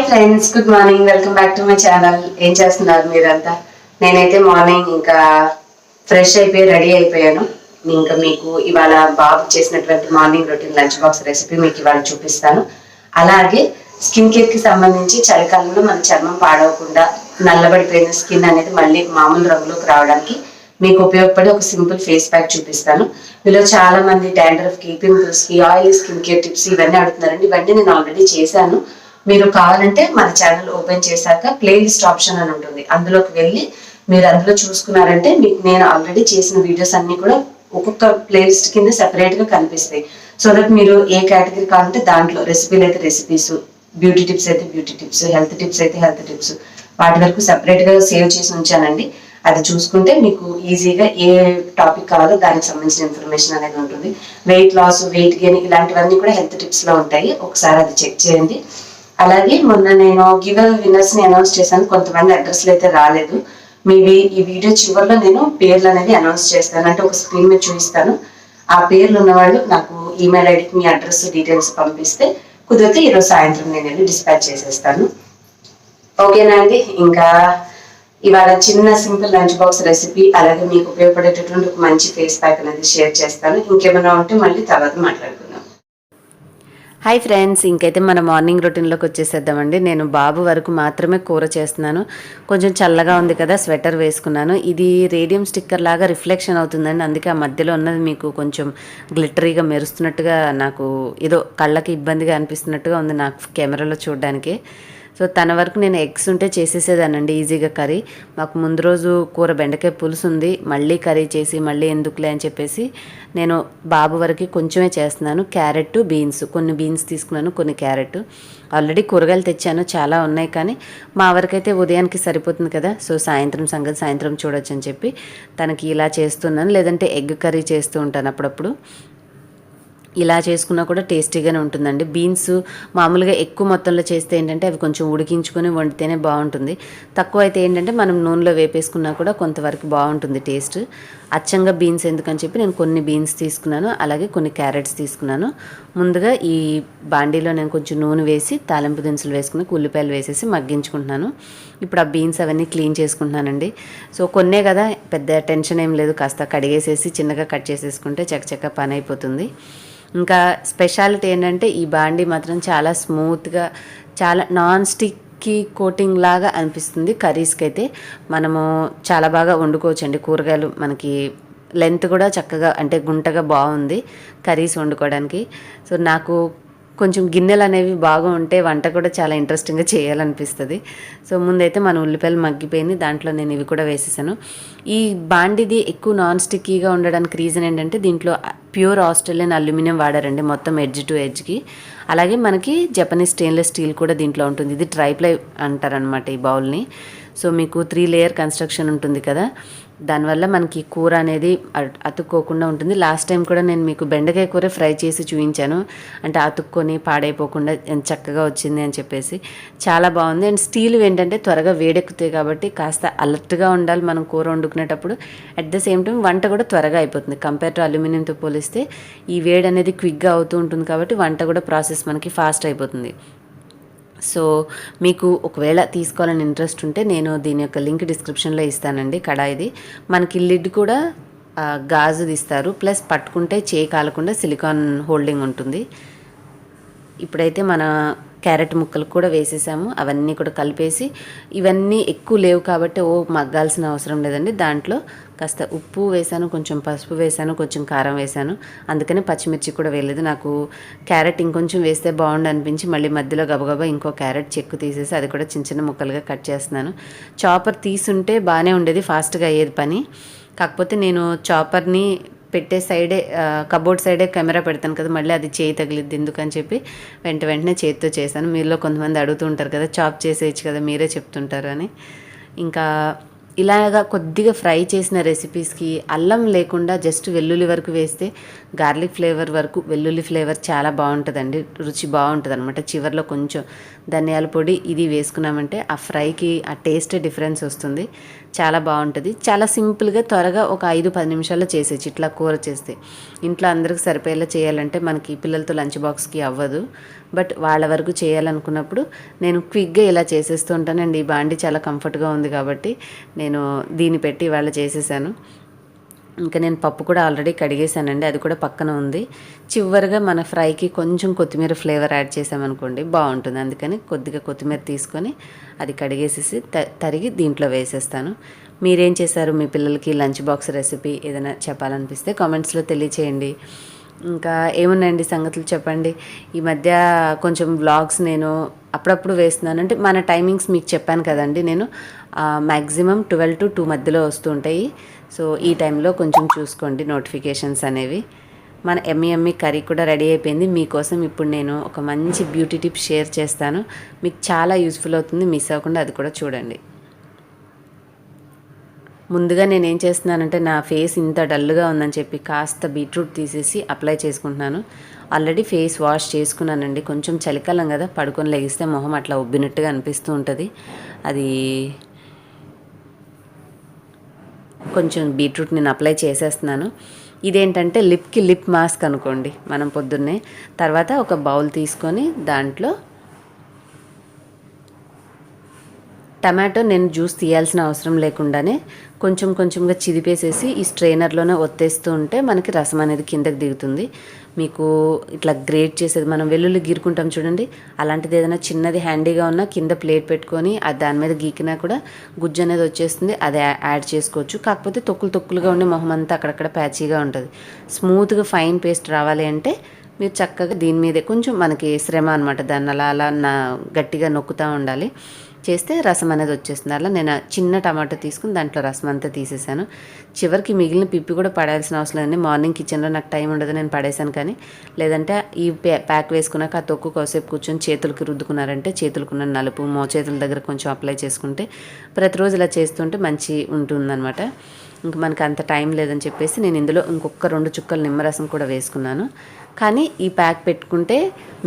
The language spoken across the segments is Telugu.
Hi friends, good morning. Welcome back to my channel. ఏం చేస్తున్నారు మీరంతా? నేనైతే మార్నింగ్ ఇంకా ఫ్రెష్ అయిపోయి రెడీ అయిపోయాను. ఇంకా మీకు ఇవాళ బాబు చేసినటువంటి morning routine lunch box recipe మీకు ఇవాళ చూపిస్తాను. అలాగే స్కిన్ కేర్ కి సంబంధించి చలికాలంలో మన చర్మం పాడవకుండా నల్లబడిపోయిన స్కిన్ అనేది మళ్ళీ మామూలు రంగులోకి రావడానికి మీకు ఉపయోగపడే ఒక సింపుల్ ఫేస్ ప్యాక్ చూపిస్తాను. మీలో చాలా మంది డాండ్రఫ్ కి, పింపుల్స్ కి, ఆయిల్ స్కిన్ కేర్ టిప్స్ ఇవన్నీ అడుగుతున్నారండి. ఇవన్నీ నేను ఆల్రెడీ చేశాను. మీరు కావాలంటే మన ఛానల్ ఓపెన్ చేశాక ప్లేలిస్ట్ ఆప్షన్ అని ఉంటుంది, అందులోకి వెళ్ళి మీరు అందులో చూసుకున్నారంటే మీకు నేను ఆల్రెడీ చేసిన వీడియోస్ అన్ని కూడా ఒక్కొక్క ప్లేలిస్ట్ కింద సెపరేట్ గా కనిపిస్తాయి. సో దట్ మీరు ఏ కేటగిరీ కావాలంటే దాంట్లో, రెసిపీలు అయితే రెసిపీస్, బ్యూటీ టిప్స్ అయితే బ్యూటీ టిప్స్, హెల్త్ టిప్స్ అయితే హెల్త్ టిప్స్, వాటి వరకు సెపరేట్ గా సేవ్ చేసి ఉంచానండి. అది చూసుకుంటే మీకు ఈజీగా ఏ టాపిక్ కావాలో దానికి సంబంధించిన ఇన్ఫర్మేషన్ అనేది ఉంటుంది. వెయిట్ లాస్, వెయిట్ గెయిన్ ఇలాంటివన్నీ కూడా హెల్త్ టిప్స్ లో ఉంటాయి. ఒకసారి అది చెక్ చేయండి. అలాగే మొన్న నేను గివ్ అవే విన్నర్స్ ని అనౌన్స్ చేశాను. కొంతమంది అడ్రస్లు అయితే రాలేదు. మేబీ ఈ వీడియో చివరిలో నేను పేర్లు అనేది అనౌన్స్ చేస్తాను, అంటే ఒక స్క్రీన్ మీద చూపిస్తాను. ఆ పేర్లు ఉన్న వాళ్ళు నాకు ఈమెయిల్ ఐడికి మీ అడ్రస్ డీటెయిల్స్ పంపిస్తే కుదిరితే ఈరోజు సాయంత్రం నేను వెళ్ళి డిస్పాచ్ చేసేస్తాను. ఓకేనా అండి? ఇంకా ఇవాళ చిన్న సింపుల్ లంచ్ బాక్స్ రెసిపీ, అలాగే మీకు ఉపయోగపడేటటువంటి ఒక మంచి ఫేస్ ప్యాక్ అనేది షేర్ చేస్తాను. ఇంకేమైనా ఉంటే మళ్ళీ తర్వాత మాట్లాడుకుందాం. హాయ్ ఫ్రెండ్స్, ఇంకైతే మన మార్నింగ్ రొటీన్లోకి వచ్చేసేద్దామండి. నేను బాబు వరకు మాత్రమే కూర చేస్తున్నాను. కొంచెం చల్లగా ఉంది కదా, స్వెటర్ వేసుకున్నాను. ఇది రేడియం స్టిక్కర్ లాగా రిఫ్లెక్షన్ అవుతుందండి, అందుకే ఆ మధ్యలో ఉన్నది మీకు కొంచెం గ్లిటరీగా మెరుస్తున్నట్టుగా, నాకు ఏదో కళ్ళకి ఇబ్బందిగా అనిపిస్తున్నట్టుగా ఉంది నాకు కెమెరాలో చూడడానికి. సో తన వరకు నేను ఎగ్స్ ఉంటే చేసేసేదానండి ఈజీగా కర్రీ. మాకు ముందు రోజు కూర బెండకాయ పులుసు ఉంది, మళ్ళీ కర్రీ చేసి మళ్ళీ ఎందుకులే అని చెప్పేసి నేను బాబు వరకు కొంచెమే చేస్తున్నాను. క్యారెట్, బీన్స్, కొన్ని బీన్స్ తీసుకున్నాను, కొన్ని క్యారెట్. ఆల్రెడీ కూరగాయలు తెచ్చాను, చాలా ఉన్నాయి, కానీ మా వరకైతే ఉదయానికి సరిపోతుంది కదా. సో సాయంత్రం సంగతి సాయంత్రం చూడొచ్చు అని చెప్పి తనకి ఇలా చేస్తున్నాను. లేదంటే ఎగ్ కర్రీ చేస్తూ ఉంటాను అప్పుడప్పుడు. ఇలా చేసుకున్నా కూడా టేస్టీగానే ఉంటుందండి. బీన్స్ మామూలుగా ఎక్కువ మొత్తంలో చేస్తే ఏంటంటే అవి కొంచెం ఉడికించుకొని వండితేనే బాగుంటుంది. తక్కువ అయితే ఏంటంటే మనం నూనెలో వేపేసుకున్నా కూడా కొంతవరకు బాగుంటుంది టేస్ట్. అచ్చంగా బీన్స్ ఎందుకని చెప్పి నేను కొన్ని బీన్స్ తీసుకున్నాను, అలాగే కొన్ని క్యారెట్స్ తీసుకున్నాను. ముందుగా ఈ బాండీలో నేను కొంచెం నూనె వేసి తాలింపు దినుసులు వేసుకుని ఉల్లిపాయలు వేసేసి మగ్గించుకుంటున్నాను. ఇప్పుడు ఆ బీన్స్ అవన్నీ క్లీన్ చేసుకుంటున్నానండి. సో కొన్నే కదా, పెద్ద టెన్షన్ ఏం లేదు, కాస్త కడిగేసేసి చిన్నగా కట్ చేసేసుకుంటే చకచక పని అయిపోతుంది. ఇంకా స్పెషాలిటీ ఏంటంటే ఈ బాండీ మాత్రం చాలా స్మూత్గా, చాలా నాన్ స్టిక్కి కోటింగ్ లాగా అనిపిస్తుంది. కర్రీస్కి అయితే మనము చాలా బాగా వండుకోవచ్చండి. కూరగాయలు మనకి లెంత్ కూడా చక్కగా, అంటే గుంటగా బాగుంది కర్రీస్ వండుకోవడానికి. సో నాకు కొంచెం గిన్నెలు అనేవి బాగా ఉంటే వంట కూడా చాలా ఇంట్రెస్టింగ్గా చేయాలనిపిస్తుంది. సో ముందైతే మన ఉల్లిపాయలు మగ్గిపోయింది, దాంట్లో నేను ఇవి కూడా వేసేసాను. ఈ బాండిది ఎక్కువ నాన్ స్టిక్కీగా ఉండడానికి రీజన్ ఏంటంటే దీంట్లో ప్యూర్ ఆస్ట్రేలియన్ అల్యూమినియం వాడారండి, మొత్తం ఎడ్జ్ టు ఎడ్జ్కి. అలాగే మనకి జపనీస్ స్టెయిన్లెస్ స్టీల్ కూడా దీంట్లో ఉంటుంది. ఇది ట్రైప్లై అంటారనమాట ఈ బౌల్ని. సో మీకు 3 లేయర్ కన్స్ట్రక్షన్ ఉంటుంది కదా, దానివల్ల మనకి కూర అనేది అతుక్కోకుండా ఉంటుంది. లాస్ట్ టైం కూడా నేను మీకు బెండకాయ కూర ఫ్రై చేసి చూపించాను, అంటే అతుక్కొని పాడైపోకుండా ఎంత చక్కగా వచ్చింది అని చెప్పేసి. చాలా బాగుంది. అండ్ స్టీల్ ఏంటంటే త్వరగా వేడెక్కుతాయి కాబట్టి కాస్త అలర్ట్గా ఉండాలి మనం కూర వండుకునేటప్పుడు. అట్ ద సేమ్ టైం వంట కూడా త్వరగా అయిపోతుంది. కంపేర్ టు అల్యూమినియంతో పోలిస్తే ఈ వేడి అనేది క్విక్గా అవుతూ ఉంటుంది కాబట్టి వంట కూడా ప్రాసెస్ మనకి ఫాస్ట్ అయిపోతుంది. సో మీకు ఒకవేళ తీసుకోవాలని ఇంట్రెస్ట్ ఉంటే నేను దీని యొక్క లింక్ డిస్క్రిప్షన్లో ఇస్తానండి. కడాయిది మనకి లిడ్ కూడా గాజుది ఇస్తారు, ప్లస్ పట్టుకుంటే చేయి కాలకుండా సిలికాన్ హోల్డింగ్ ఉంటుంది. ఇప్పుడైతే మన క్యారెట్ ముక్కలు కూడా వేసేసాము, అవన్నీ కూడా కలిపేసి, ఇవన్నీ ఎక్కువ లేవు కాబట్టి మగ్గాల్సిన అవసరం లేదండి. దాంట్లో కాస్త ఉప్పు వేసాను, కొంచెం పసుపు వేసాను, కొంచెం కారం వేసాను, అందుకని పచ్చిమిర్చి కూడా వేయలేదు. నాకు క్యారెట్ ఇంకొంచెం వేస్తే బాగుండు అనిపించి మళ్ళీ మధ్యలో గబగబా ఇంకో క్యారెట్ చెక్కు తీసేసి అది కూడా చిన్న చిన్న ముక్కలుగా కట్ చేస్తున్నాను. చాపర్ తీసుంటే బాగానే ఉండేది, ఫాస్ట్గా అయ్యేది పని. కాకపోతే నేను చాపర్ని పెట్టే సైడే, కబోర్డ్ సైడే కెమెరా పెడతాను కదా, మళ్ళీ అది చేయి తగిలిద్ది ఎందుకని చెప్పి వెంటనే చేతితో చేశాను. మీలో కొంతమంది అడుగుతూ ఉంటారు కదా, చాప్ చేసేయచ్చు కదా, మీరే చెప్తుంటారు అని. ఇంకా ఇలాగా కొద్దిగా ఫ్రై చేసిన రెసిపీస్కి అల్లం లేకుండా జస్ట్ వెల్లుల్లి వరకు వేస్తే గార్లిక్ ఫ్లేవర్ వరకు వెల్లుల్లి ఫ్లేవర్ చాలా బాగుంటుందండి, రుచి బాగుంటుంది అనమాట. చివరిలో కొంచెం ధనియాల పొడి ఇది వేసుకున్నామంటే ఆ ఫ్రైకి ఆ టేస్ట్ డిఫరెన్స్ వస్తుంది, చాలా బాగుంటుంది. చాలా సింపుల్గా త్వరగా ఒక 5-10 నిమిషాల్లో చేసేసి ఇట్లా కూర చేస్తే. ఇంట్లో అందరికి సరిపోయేలా చేయాలంటే మనకి పిల్లలతో లంచ్ బాక్స్కి అవ్వదు, బట్ వాళ్ళ వరకు చేయాలనుకున్నప్పుడు నేను క్విక్గా ఇలా చేసేస్తూ ఉంటానండి. ఈ బాండి చాలా కంఫర్ట్గా ఉంది కాబట్టి నేను దీన్ని పెట్టి ఇవాళ చేసేసాను. ఇంకా నేను పప్పు కూడా ఆల్రెడీ కడిగేసానండి, అది కూడా పక్కన ఉంది. చివరిగా మన ఫ్రైకి కొంచెం కొత్తిమీర ఫ్లేవర్ యాడ్ చేసామనుకోండి బాగుంటుంది. అందుకని కొద్దిగా కొత్తిమీర తీసుకొని అది కడిగేసేసి తరిగి దీంట్లో వేసేస్తాను. మీరేం చేశారు? మీ పిల్లలకి లంచ్ బాక్స్ రెసిపీ ఏదైనా చెప్పాలనిపిస్తే కామెంట్స్లో తెలియచేయండి. ఇంకా ఏమున్నాయండి సంగతులు చెప్పండి. ఈ మధ్య కొంచెం వ్లాగ్స్ నేను అప్పుడప్పుడు వేస్తున్నాను. అంటే మన టైమింగ్స్ మీకు చెప్పాను కదండి, నేను మ్యాక్సిమం 12 to 2 మధ్యలో వస్తూ ఉంటాయి. సో ఈ టైంలో కొంచెం చూసుకోండి నోటిఫికేషన్స్ అనేవి. మన ఎమ్మి కర్రీ కూడా రెడీ అయిపోయింది. మీకోసం ఇప్పుడు నేను ఒక మంచి బ్యూటీ టిప్ షేర్ చేస్తాను, మీకు చాలా యూస్ఫుల్ అవుతుంది, మిస్ అవ్వకుండా అది కూడా చూడండి. ముందుగా నేను ఏం చేస్తున్నానంటే నా ఫేస్ ఇంత డల్గా ఉందని చెప్పి కాస్త బీట్రూట్ తీసేసి అప్లై చేసుకుంటున్నాను. ఆల్రెడీ ఫేస్ వాష్ చేసుకున్నానండి. కొంచెం చలికాలం కదా, పడుకొని లెగిస్తే మొహం అట్లా ఉబ్బినట్టుగా అనిపిస్తూ ఉంటుంది. అది కొంచెం బీట్రూట్ నేను అప్లై చేసేస్తున్నాను. ఇదేంటంటే లిప్కి లిప్ మాస్క్ అనుకోండి మనం పొద్దున్నే. తర్వాత ఒక బౌల్ తీసుకొని దాంట్లో టమాటో నేను జ్యూస్ తీయాల్సిన అవసరం లేకుండానే కొంచెం కొంచెంగా చిదిపేసేసి ఈ స్ట్రైనర్లోనే ఒత్తేస్తూ ఉంటే మనకి రసం అనేది కిందకి దిగుతుంది. మీకు ఇట్లా గ్రేట్ చేసేది మనం వెల్లుల్లి గీరుకుంటాం చూడండి, అలాంటిది ఏదైనా చిన్నది హ్యాండీగా ఉన్నా కింద ప్లేట్ పెట్టుకొని అది దాని మీద గీకినా కూడా గుజ్జు అనేది వచ్చేస్తుంది, అది యాడ్ చేసుకోవచ్చు. కాకపోతే తొక్కులుగా ఉండి మొహం అంతా అక్కడక్కడ ప్యాచీగా ఉంటుంది. స్మూత్గా ఫైన్ పేస్ట్ రావాలి అంటే మీరు చక్కగా దీని మీదే కొంచెం మనకి శ్రమ అనమాట, దాన్ని అలా గట్టిగా నొక్కుతూ ఉండాలి, చేస్తే రసం అనేది వచ్చేస్తుంది. అలా నేను చిన్న టమాటో తీసుకుని దాంట్లో రసం అంతా తీసేసాను. చివరికి మిగిలిన పిప్పి కూడా పడాల్సిన అవసరం లేదండి. మార్నింగ్ కిచెన్లో నాకు టైం ఉండదు, నేను పడేసాను. కానీ లేదంటే ఈ ప్యాక్ వేసుకున్నాక ఆ తొక్కు కాసేపు కూర్చొని చేతులకి రుద్దుకున్నారంటే చేతులకున్న నలుపు మోచేతుల దగ్గర కొంచెం అప్లై చేసుకుంటే ప్రతిరోజు ఇలా చేస్తుంటే మంచి ఉంటుందన్నమాట. ఇంక మనకు అంత టైం లేదని చెప్పేసి నేను ఇందులో ఇంకొక 2 చుక్కలు నిమ్మరసం కూడా వేసుకున్నాను. కానీ ఈ ప్యాక్ పెట్టుకుంటే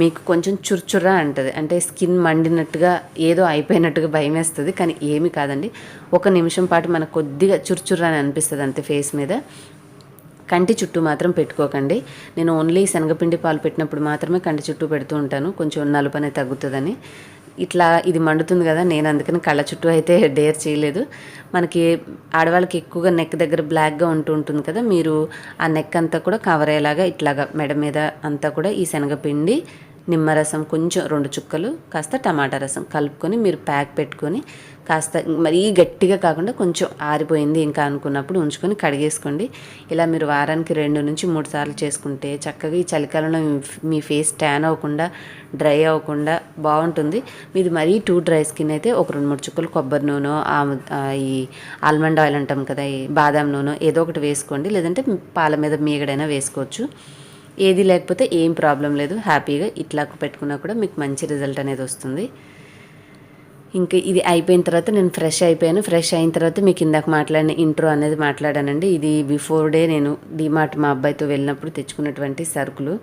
మీకు కొంచెం చుర్చుర్రా అంటుంది, అంటే స్కిన్ మండినట్టుగా ఏదో అయిపోయినట్టుగా భయం వేస్తుంది, కానీ ఏమీ కాదండి. 1 నిమిషం పాటు మనకు కొద్దిగా చుర్చుర్రా అని అనిపిస్తుంది అంతే ఫేస్ మీద. కంటి చుట్టూ మాత్రం పెట్టుకోకండి. నేను ఓన్లీ శనగపిండి పాలు పెట్టినప్పుడు మాత్రమే కంటి చుట్టూ పెడుతూ ఉంటాను, కొంచెం నలుపు అనేది తగ్గుతుందని. ఇట్లా ఇది మండుతుంది కదా, నేను అందుకని కళ్ళ చుట్టూ అయితే డేర్ చేయలేదు. మనకి ఆడవాళ్ళకి ఎక్కువగా నెక్ దగ్గర బ్లాక్గా ఉంటుంది కదా, మీరు ఆ నెక్ అంతా కూడా కవర్ అయ్యేలాగా ఇట్లాగా మెడ మీద అంతా కూడా ఈ శనగపిండి నిమ్మరసం కొంచెం 2 చుక్కలు కాస్త టమాటా రసం కలుపుకొని మీరు ప్యాక్ పెట్టుకొని కాస్త మరీ గట్టిగా కాకుండా కొంచెం ఆరిపోయింది ఇంకా అనుకున్నప్పుడు ఉంచుకొని కడిగేసుకోండి. ఇలా మీరు వారానికి 2 నుంచి 3 సార్లు చేసుకుంటే చక్కగా ఈ చలికాలంలో మీ ఫేస్ ట్యాన్ అవ్వకుండా డ్రై అవ్వకుండా బాగుంటుంది. మీది మరీ టూ డ్రై స్కిన్ అయితే ఒక 2-3 చుక్కలు కొబ్బరి నూనె, ఈ ఆల్మండ్ ఆయిల్ అంటాం కదా, ఈ బాదాం నూనె ఏదో ఒకటి వేసుకోండి, లేదంటే పాల మీద మీగడైనా వేసుకోవచ్చు. ఏది లేకపోతే ఏం ప్రాబ్లం లేదు, హ్యాపీగా ఇట్లా పెట్టుకున్నా కూడా మీకు మంచి రిజల్ట్ అనేది వస్తుంది. ఇంకా ఇది అయిపోయిన తర్వాత నేను ఫ్రెష్ అయిపోయాను. ఫ్రెష్ అయిన తర్వాత మీకు ఇందాక మాట్లాడిన ఇంట్రో అనేది మాట్లాడానండి. ఇది బిఫోర్ డే నేను dmart మా అబ్బాయితో వెళ్ళినప్పుడు తెచ్చుకున్నటువంటి సరుకులు.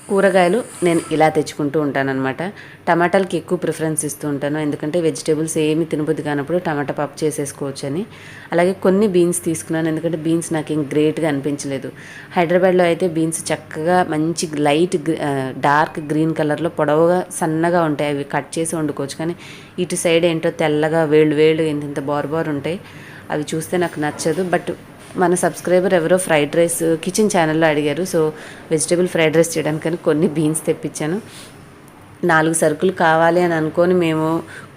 కూరగాయలు నేను ఇలా తెచ్చుకుంటూ ఉంటానన్నమాట. టమాటాలకి ఎక్కువ ప్రిఫరెన్స్ ఇస్తూ ఉంటాను, ఎందుకంటే వెజిటేబుల్స్ ఏమి తినబుద్ధి కానప్పుడు టమాటా పప్పు చేసేసుకోవచ్చు అని. అలాగే కొన్ని బీన్స్ తీసుకున్నాను, ఎందుకంటే బీన్స్ నాకు ఏం గ్రేట్గా అనిపించలేదు. హైదరాబాద్లో అయితే బీన్స్ చక్కగా మంచి లైట్ డార్క్ గ్రీన్ కలర్లో పొడవుగా సన్నగా ఉంటాయి, అవి కట్ చేసి వండుకోవచ్చు. కానీ ఇటు సైడ్ ఏంటో తెల్లగా వేళ్ళు ఇంత బారు ఉంటాయి, అవి చూస్తే నాకు నచ్చదు. బట్ మన సబ్స్క్రైబర్ ఎవరో ఫ్రైడ్ రైస్ కిచెన్ ఛానల్లో అడిగారు, సో వెజిటేబుల్ ఫ్రైడ్ రైస్ చేయడానికని కొన్ని బీన్స్ తెప్పించాను. 4 సరుకులు కావాలి అని అనుకొని మేము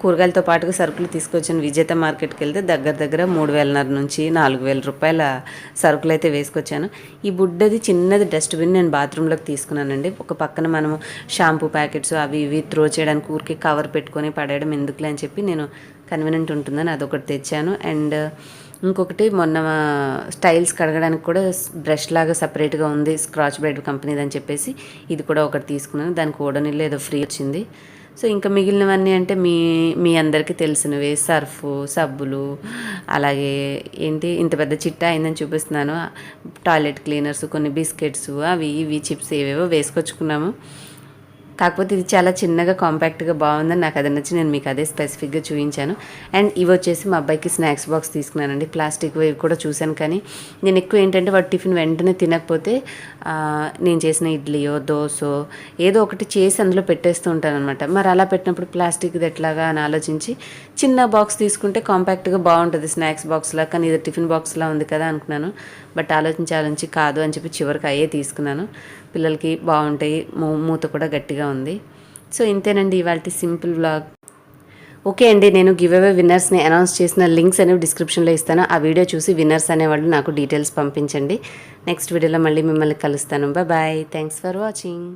కూరగాయలతో పాటుగా సరుకులు తీసుకొచ్చాను. విజేత మార్కెట్కి వెళ్తే దగ్గర 3,500 నుంచి 4,000 రూపాయల సరుకులు అయితే వేసుకొచ్చాను. ఈ బుడ్డది చిన్నది డస్ట్బిన్ నేను బాత్రూంలోకి తీసుకున్నానండి. ఒక పక్కన మనము షాంపూ ప్యాకెట్స్ అవి ఇవి త్రో చేయడానికి ఊరికి కవర్ పెట్టుకొని పడేయడం ఎందుకులే అని చెప్పి నేను కన్వీనియంట్ ఉంటుందని అదొకటి తెచ్చాను. అండ్ ఇంకొకటి మొన్న స్టైల్స్ కడగడానికి కూడా బ్రష్ లాగా సపరేట్గా ఉంది, స్క్రాచ్ బ్రైడ్ కంపెనీది అని చెప్పేసి ఇది కూడా ఒకటి తీసుకున్నాను. దానికి ఓడోనిల్ ఏదో ఫ్రీ వచ్చింది, సో ఇంకా మిగిలినవన్నీ అంటే మీ అందరికీ తెలిసినవే, సర్ఫు, సబ్బులు, అలాగే ఏంటి ఇంత పెద్ద చిట్టా అయిందని చూపిస్తున్నాను, టాయిలెట్ క్లీనర్స్, కొన్ని బిస్కెట్స్, అవి ఇవి చిప్స్ ఏవేవో వేసుకొచ్చుకున్నాము. కాకపోతే ఇది చాలా చిన్నగా కాంపాక్ట్గా బాగుందని నాకు అది నచ్చి నేను మీకు అదే స్పెసిఫిక్గా చూపించాను. అండ్ ఇవి వచ్చేసి మా అబ్బాయికి స్నాక్స్ బాక్స్ తీసుకున్నానండి. ప్లాస్టిక్ ఇవి కూడా చూశాను, కానీ నేను ఎక్కువ ఏంటంటే వాడు టిఫిన్ వెంటనే తినకపోతే నేను చేసిన ఇడ్లీయో దోసో ఏదో ఒకటి చేసి అందులో పెట్టేస్తూ ఉంటాను అనమాట. మరి అలా పెట్టినప్పుడు ప్లాస్టిక్ది ఎట్లాగా అని ఆలోచించి చిన్న బాక్స్ తీసుకుంటే కాంపాక్ట్గా బాగుంటుంది స్నాక్స్ బాక్స్లా, కానీ ఇది టిఫిన్ బాక్స్లా ఉంది కదా అనుకున్నాను. బట్ ఆలోచించి కాదు అని చెప్పి చివరికి అయ్యే తీసుకున్నాను. పిల్లలకి బాగుంటాయి, మూత కూడా గట్టిగా ఉంది. సో ఇంతేనండి ఇవాళ సింపుల్ వ్లాగ్. ఓకే అండి, నేను గివ్ అవే విన్నర్స్ని అనౌన్స్ చేసిన లింక్స్ అనేవి డిస్క్రిప్షన్లో ఇస్తాను. ఆ వీడియో చూసి విన్నర్స్ అనేవాళ్ళు నాకు డీటెయిల్స్ పంపించండి. నెక్స్ట్ వీడియోలో మళ్ళీ మిమ్మల్ని కలుస్తాను. బాయ్. Thanks for watching.